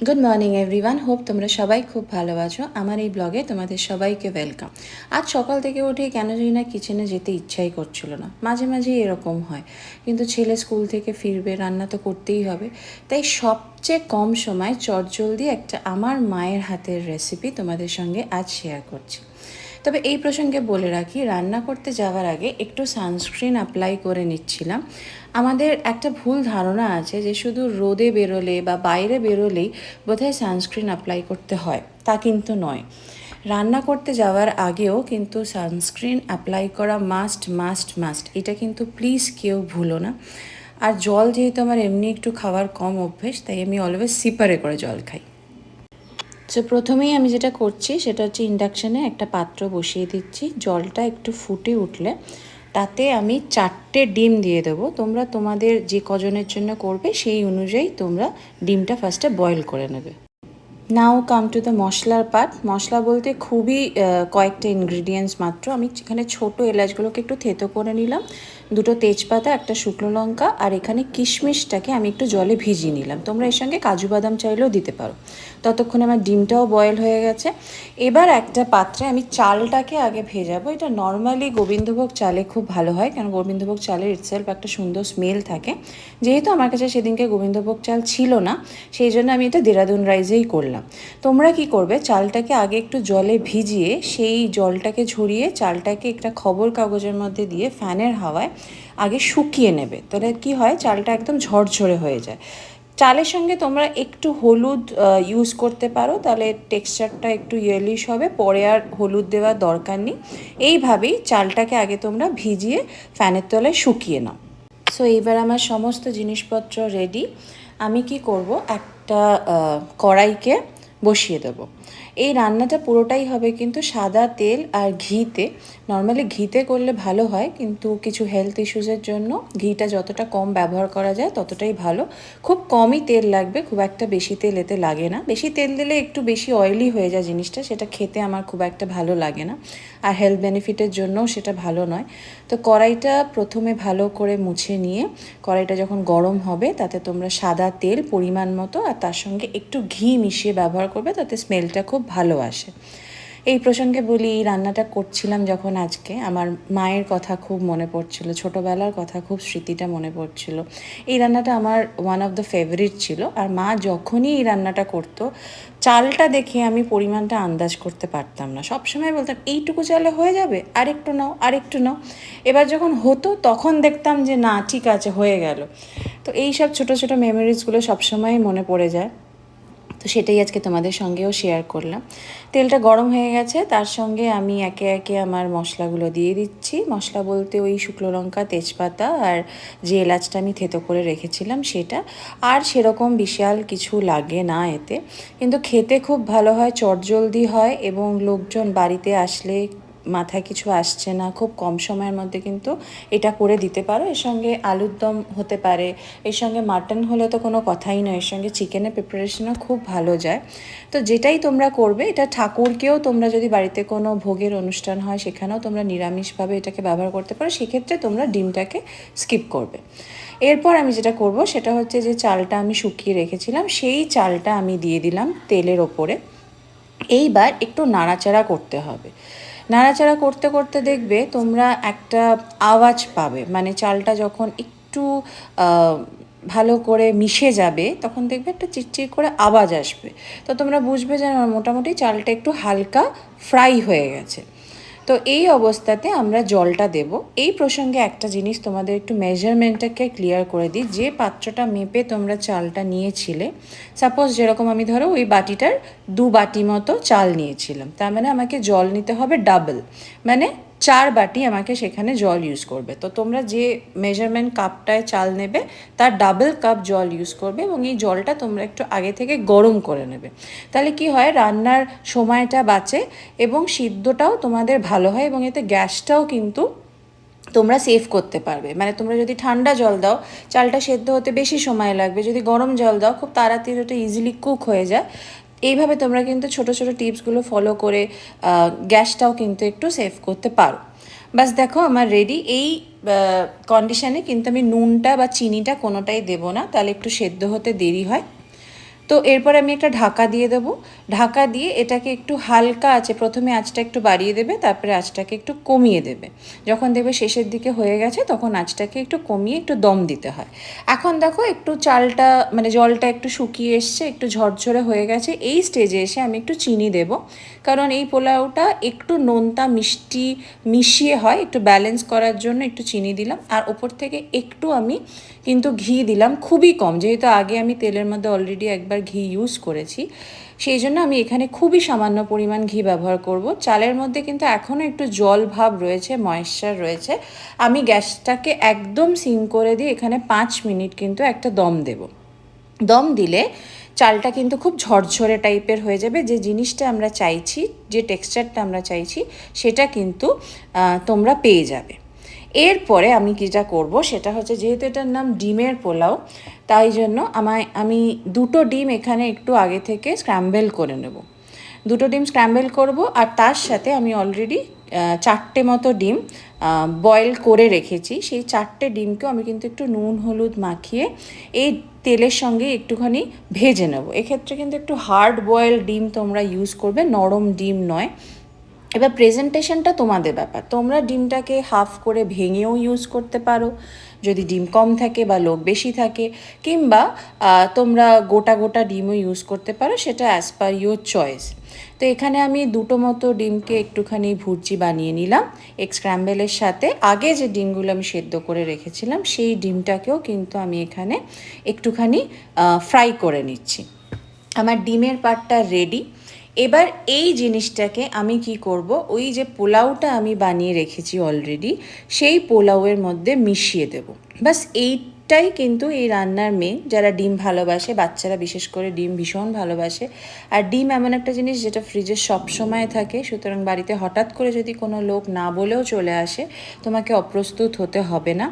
Good morning everyone, hope তোমরা সবাই খুব ভালো আছো। আমার এই ব্লগে তোমাদের সবাইকে ওয়েলকাম। আজ সকাল থেকে উঠে কেন জানি না কিচেনে যেতে ইচ্ছাই করছিল না, মাঝে মাঝে এরকম হয়। কিন্তু ছেলে স্কুল থেকে ফিরবে, রান্না তো করতেই হবে, তাই সবচেয়ে কম সময় চটজলদি একটা আমার মায়ের হাতের রেসিপি তোমাদের সঙ্গে আজ শেয়ার করছি। তবে এই প্রসঙ্গে বলে রাখি, রান্না করতে যাওয়ার আগে একটু সানস্ক্রিন অ্যাপ্লাই করে নিচ্ছিলাম। আমাদের একটা ভুল ধারণা আছে যে শুধু রোদে বেরোলে বা বাইরে বেরোলেই বোধহয় সানস্ক্রিন অ্যাপ্লাই করতে হয়, তা কিন্তু নয়। রান্না করতে যাওয়ার আগেও কিন্তু সানস্ক্রিন অ্যাপ্লাই করা মাস্ট মাস্ট মাস্ট, এটা কিন্তু প্লিজ কেউ ভুলো না। আর জল যেহেতু আমার এমনি একটু খাওয়ার কম অভ্যেস, তাই আমি অলওয়েজ সিপারে করে জল খাই। তো প্রথমেই আমি যেটা করছি সেটা হচ্ছে ইন্ডাকশানে একটা পাত্র বসিয়ে দিচ্ছি। জলটা একটু ফুটে উঠলে তাতে আমি 4টে ডিম দিয়ে দেবো। তোমরা তোমাদের যে কজনের জন্য করবে সেই অনুযায়ী তোমরা ডিমটা ফার্স্টে বয়েল করে নেবে। নাও কাম টু দ্য মশলার পার্ট। মশলা বলতে খুবই কয়েকটা ইনগ্রিডিয়েন্টস মাত্র। আমি এখানে ছোটো এলাচগুলোকে একটু থেতো করে নিলাম, 2টো তেজপাতা, একটা শুকনো লঙ্কা, আর এখানে কিশমিশটাকে আমি একটু জলে ভিজিয়ে নিলাম। তোমরা এর সঙ্গে কাজু বাদাম চাইলেও দিতে পারো। ততক্ষণে আমার ডিমটাও বয়েল হয়ে গেছে। এবার একটা পাত্রে আমি চালটাকে আগে ভেজাবো। এটা নর্মালি গোবিন্দভোগ চালে খুব ভালো হয়, কারণ গোবিন্দভোগ চালের ইটসেলফ একটা সুন্দর স্মেল থাকে। যেহেতু আমার কাছে সেদিনকে গোবিন্দভোগ চাল ছিল না, সেই জন্য আমি এটা দেরাদুন রাইসেই করলাম। তোমরা কি করবে, চালটাকে আগে একটু জলে ভিজিয়ে সেই জলটাকে ঝরিয়ে চালটাকে একটা খবর কাগজের মধ্যে দিয়ে ফ্যানের হাওয়ায় আগে শুকিয়ে নেবে। তাহলে কি হয়, চালটা একদম ঝরঝরে হয়ে যায়। চালের সঙ্গে তোমরা একটু হলুদ ইউজ করতে পারো, তাহলে টেক্সচারটা একটু ইয়েলিশ হবে, পরে আর হলুদ দেওয়ার দরকার নেই। এইভাবেই চালটাকে আগে তোমরা ভিজিয়ে ফ্যানের তলায় শুকিয়ে নাও। সো এইবার আমার সমস্ত জিনিসপত্র রেডি। আমি কি করব, একটা কড়াইকে বসিয়ে দেবো। এই রান্নাটা পুরোটাই হবে কিন্তু সাদা তেল আর ঘিতে। নর্মালি ঘিতে করলে ভালো হয়, কিন্তু কিছু হেলথ ইস্যুসের জন্য ঘিটা যতটা কম ব্যবহার করা যায় ততটাই ভালো। খুব কমই তেল লাগবে, খুব একটা বেশি তেল এতে লাগে না। বেশি তেল দিলে একটু বেশি অয়েলি হয়ে যায় জিনিসটা, সেটা খেতে আমার খুব একটা ভালো লাগে না, আর হেলথ বেনিফিটের জন্যও সেটা ভালো নয়। তো কড়াইটা প্রথমে ভালো করে মুছে নিয়ে কড়াইটা যখন গরম হবে তাতে তোমরা সাদা তেল পরিমাণ মতো আর তার সঙ্গে একটু ঘি মিশিয়ে ব্যবহার করবে, তাতে স্মেলটা খুব ভালো আসে। এই প্রসঙ্গে বলি, এই রান্নাটা করছিলাম যখন আজকে, আমার মায়ের কথা খুব মনে পড়ছিল, ছোটোবেলার কথা খুব স্মৃতিটা মনে পড়ছিল। এই রান্নাটা আমার ওয়ান অফ দ্য ফেভারিট ছিল, আর মা যখনই এই রান্নাটা করতো চালটা দেখে আমি পরিমাণটা আন্দাজ করতে পারতাম না। সবসময় বলতাম এইটুকু চালে হয়ে যাবে, আরেকটু নাও আরেকটু নাও। এবার যখন হতো তখন দেখতাম যে না, ঠিক আছে, হয়ে গেল। তো এই সব ছোটো ছোটো মেমোরিজগুলো সবসময়ই মনে পড়ে যায়। তো সেটাই আজকে তোমাদের সঙ্গেও শেয়ার করলাম। তেলটা গরম হয়ে গেছে, তার সঙ্গে আমি একে একে আমার মশলাগুলো দিয়ে দিচ্ছি। মশলা বলতে ওই শুকনো লঙ্কা, তেজপাতা আর যে এলাচটা আমি থেতো করে রেখেছিলাম সেটা। আর সেরকম বিশাল কিছু লাগে না এতে, কিন্তু খেতে খুব ভালো হয়, চটজলদি হয়, এবং লোকজন বাড়িতে আসলে মাথায় কিছু আসছে না, খুব কম সময়ের মধ্যে কিন্তু এটা করে দিতে পারো। এর সঙ্গে আলুর দম হতে পারে, এর সঙ্গে মাটন হলে তো কোনো কথাই নয়, এর সঙ্গে চিকেনের প্রিপারেশনও খুব ভালো যায়। তো যেটাই তোমরা করবে, এটা ঠাকুরকেও তোমরা যদি বাড়িতে কোনো ভোগের অনুষ্ঠান হয় সেখানেও তোমরা নিরামিষভাবে এটাকে ব্যবহার করতে পারো, সেক্ষেত্রে তোমরা ডিমটাকে স্কিপ করবে। এরপর আমি যেটা করব সেটা হচ্ছে, যে চালটা আমি শুকিয়ে রেখেছিলাম সেই চালটা আমি দিয়ে দিলাম তেলের ওপরে। এইবার একটু নাড়াচাড়া করতে হবে। নাড়াচাড়া করতে করতে দেখবে তোমরা একটা আওয়াজ পাবে, মানে চালটা যখন একটু ভালো করে মিশে যাবে তখন দেখবে একটা চিটচিট করে আওয়াজ আসবে। তো তোমরা বুঝবে যে মোটামুটি চালটা একটু হালকা ফ্রাই হয়ে গেছে। তো এই অবস্থাতে আমরা জলটা দেব। এই প্রসঙ্গে একটা জিনিস তোমাদের একটু মেজারমেন্টটাকে ক্লিয়ার করে দিই। যে পাত্রটা মেপে তোমরা চালটা নিয়েছিলে, সাপোজ যেরকম আমি ধরো ওই বাটিটার 2 বাটি মতো চাল নিয়েছিলাম, তার মানে আমাকে জল নিতে হবে ডাবল, মানে 4 বাটি আমাকে সেখানে জল ইউজ করবে। তো তোমরা যে মেজারমেন্ট কাপটায় চাল নেবে তার ডাবল কাপ জল ইউজ করবে, এবং এই জলটা তোমরা একটু আগে থেকে গরম করে নেবে। তাহলে কি হয়, রান্নার সময়টা বাঁচে এবং সিদ্ধটাও তোমাদের ভালো হয়, এবং এতে গ্যাসটাও কিন্তু তোমরা সেভ করতে পারবে। মানে তোমরা যদি ঠান্ডা জল দাও চালটা সেদ্ধ হতে বেশি সময় লাগবে, যদি গরম জল দাও খুব তাড়াতাড়ি ওটা ইজিলি কুক হয়ে যায়। এইভাবে তোমরা কিন্তু ছোটো ছোটো টিপসগুলো ফলো করে গ্যাসটাও কিন্তু একটু সেভ করতে পারো। বাস দেখো আমার রেডি। এই কন্ডিশানে কিন্তু আমি নুনটা বা চিনিটা কোনোটাই দেবো না, তাহলে একটু সেদ্ধ হতে দেরি হয়। তো এরপর আমি একটা ঢাকা দিয়ে দেবো। ঢাকা দিয়ে এটাকে একটু হালকা আছে, প্রথমে আঁচটা একটু বাড়িয়ে দেবে, তারপরে আঁচটাকে একটু কমিয়ে দেবে। যখন দেখবে শেষের দিকে হয়ে গেছে তখন আঁচটাকে একটু কমিয়ে একটু দম দিতে হয়। এখন দেখো একটু চালটা মানে জলটা একটু শুকিয়ে এসছে, একটু ঝরঝরে হয়ে গেছে। এই স্টেজে এসে আমি একটু চিনি দেব, কারণ এই পোলাওটা একটু নোনতা মিষ্টি মিশিয়ে হয়, একটু ব্যালেন্স করার জন্য একটু চিনি দিলাম। আর ওপর থেকে একটু আমি কিন্তু ঘি দিলাম, খুবই কম, যেহেতু আগে আমি তেলের মধ্যে অলরেডি একবার ঘি ইউজ করেছি, সেই জন্য আমি এখানে খুবই সামান্য পরিমাণ ঘি ব্যবহার করব। চালের মধ্যে কিন্তু এখনও একটু জল ভাব রয়েছে, ময়েশ্চার রয়েছে। আমি গ্যাসটাকে একদম সিম করে দিয়ে এখানে 5 মিনিট কিন্তু একটা দম দেব। দম দিলে চালটা কিন্তু খুব ঝরঝরে টাইপের হয়ে যাবে, যে জিনিসটা আমরা চাইছি, যে টেক্সচারটা আমরা চাইছি সেটা কিন্তু তোমরা পেয়ে যাবে। এরপরে আমি যেটা করব সেটা হচ্ছে, যেহেতু এটার নাম ডিমের পোলাও, তাই জন্য আমি 2টো ডিম এখানে একটু আগে থেকে স্ক্র্যাম্বেল করে নেব। 2টো ডিম স্ক্র্যাম্বেল করব, আর তার সাথে আমি অলরেডি 4টে মতো ডিম বয়েল করে রেখেছি। সেই 4টে ডিমকেও আমি কিন্তু একটু নুন হলুদ মাখিয়ে এই তেলের সঙ্গে একটুখানি ভেজে নেব। এক্ষেত্রে কিন্তু একটু হার্ড বয়েল ডিম তোমরা ইউজ করবে, নরম ডিম নয়। এবার প্রেজেন্টেশনটা তোমাদের ব্যাপার, তোমরা ডিমটাকে হাফ করে ভেঙেও ইউজ করতে পারো যদি ডিম কম থাকে বা লোক বেশি থাকে, কিংবা তোমরা গোটা গোটা ডিমও ইউজ করতে পারো, সেটা অ্যাজ পার ইউর চয়েস। তো এখানে আমি 2টো মতো ডিমকে একটুখানি ভুর্জি বানিয়ে নিলাম এগ স্ক্র্যাম্বেলের সাথে। আগে যে ডিমগুলো আমি সেদ্ধ করে রেখেছিলাম সেই ডিমটাকেও কিন্তু আমি এখানে একটুখানি ফ্রাই করে নিচ্ছি। আমার ডিমের পার্টটা রেডি। এবার এই জিনিসটাকে আমি কি করব, ওই যে পোলাওটা আমি বানিয়ে রেখেছি অলরেডি, সেই পোলাওয়ের মধ্যে মিশিয়ে দেব। বাস এইটাই কিন্তু এই রান্নার মেন। যারা ডিম ভালোবাসে, বাচ্চারা বিশেষ করে ডিম ভীষণ ভালোবাসে। আর ডিম এমন একটা জিনিস যেটা ফ্রিজে সব সময় থাকে, সুতরাং বাড়িতে হঠাৎ করে যদি কোনো লোক না বলেও চলে আসে, তোমাকে অপ্রস্তুত হতে হবে না।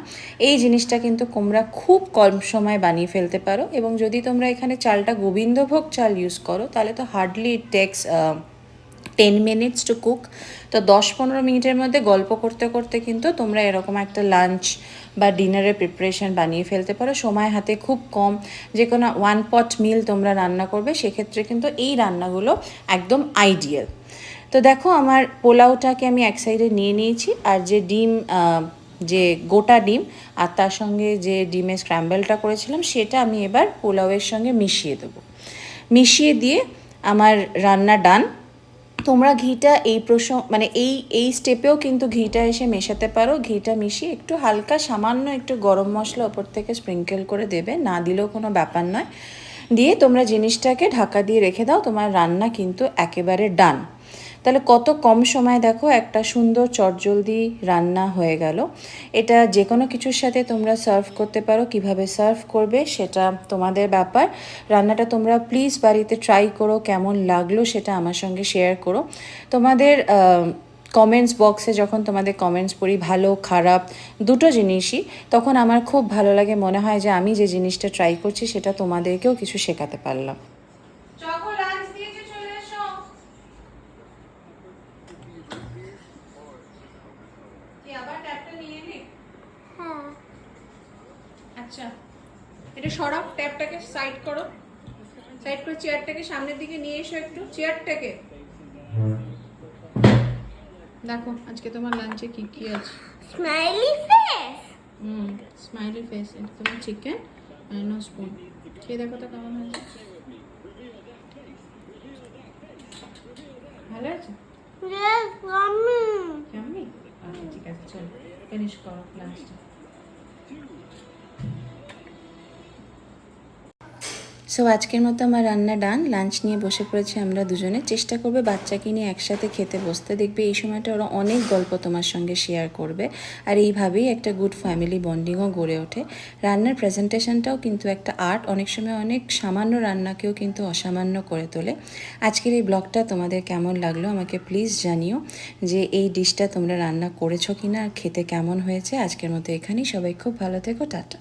এই জিনিসটা কিন্তু তোমরা খুব কম সময় বানিয়ে ফেলতে পারো, এবং যদি তোমরা এখানে চালটা গোবিন্দভোগ চাল ইউজ করো তাহলে তো hardly it takes 10 minutes to cook. তো 10-15 মিনিটের মধ্যে গল্প করতে করতে কিন্তু তোমরা এরকম একটা লাঞ্চ বা ডিনারের প্রিপারেশন বানিয়ে ফেলতে পারো। সময় হাতে খুব কম, যে কোনো 1 পট মিল তোমরা রান্না করবে, সেক্ষেত্রে কিন্তু এই রান্নাগুলো একদম আইডিয়াল। তো দেখো আমার পোলাওটাকে আমি এক সাইডে নিয়ে নিয়েছি, আর যে ডিম যে গোটা ডিম আর তার সঙ্গে যে ডিমের স্ক্র্যাম্বলটা করেছিলাম সেটা আমি এবার পোলাওয়ের সঙ্গে মিশিয়ে দেবো। মিশিয়ে দিয়ে আমার রান্না ডান। তোমরা ঘিটা এই মানে এই স্টেপেও কিন্তু ঘিটা এসে মেশাতে পারো। ঘিটা মিশিয়ে একটু হালকা সামান্য একটু গরম মশলা ওপর থেকে স্প্রিঙ্কেল করে দেবে, না দিলেও কোনো ব্যাপার নয়। দিয়ে তোমরা জিনিসটাকে ঢাকা দিয়ে রেখে দাও, তোমার রান্না কিন্তু একেবারে ডান। তাহলে কত কম সময় দেখো একটা সুন্দর চটজলদি রান্না হয়ে গেল। এটা যে কোনো কিছুর সাথে তোমরা সার্ভ করতে পারো, কিভাবে সার্ভ করবে সেটা তোমাদের ব্যাপার। রান্নাটা তোমরা প্লিজ বাড়িতে ট্রাই করো, কেমন লাগলো সেটা আমার সঙ্গে শেয়ার করো। তোমাদের কমেন্টস বক্সে যখন তোমাদের কমেন্টস পড়ি, ভালো খারাপ দুটো জিনিসই, তখন আমার খুব ভালো লাগে, মনে হয় যে আমি যে জিনিসটা ট্রাই করছি সেটা তোমাদেরকেও কিছু শেখাতে পারলাম। আচ্ছা, এটা সরাও, ট্যাপটাকে সাইড করো, সাইড করে চেয়ারটাকে সামনের দিকে নিয়ে এসো, একটু চেয়ারটাকে দেখো আজকে তোমার লাঞ্চে কি কি আছে। Smiley face. Smiley face. এটা তোমার চিকেন আর নো স্পুন। খেয়ে দেখো তো কেমন হয়েছে। ভালো আছে? Yes mummy. কেমনি? আচ্ছা ঠিক আছে, চলো ফিনিশ করো লাঞ্চটা। সো আজকের মতো আমার রান্না ডান। লাঞ্চ নিয়ে বসে পড়েছি আমরা দুজনে। চেষ্টা করবে বাচ্চাকে নিয়ে একসাথে খেতে বসতে, দেখবে এই সময়টা ওরা অনেক গল্প তোমার সঙ্গে শেয়ার করবে, আর এইভাবেই একটা গুড ফ্যামিলি বন্ডিংও গড়ে ওঠে। রান্নার প্রেজেন্টেশনটাও কিন্তু একটা আর্ট, অনেক সময় অনেক সামান্য রান্নাকেও কিন্তু অসামান্য করে তোলে। আজকের এই ব্লগটা তোমাদের কেমন লাগলো আমাকে প্লিজ জানিও, যে এই ডিশটা তোমরা রান্না করেছো কিনা আর খেতে কেমন হয়েছে। আজকের মতো এখানেই, সবাই খুব ভালো থেকো, টাটা।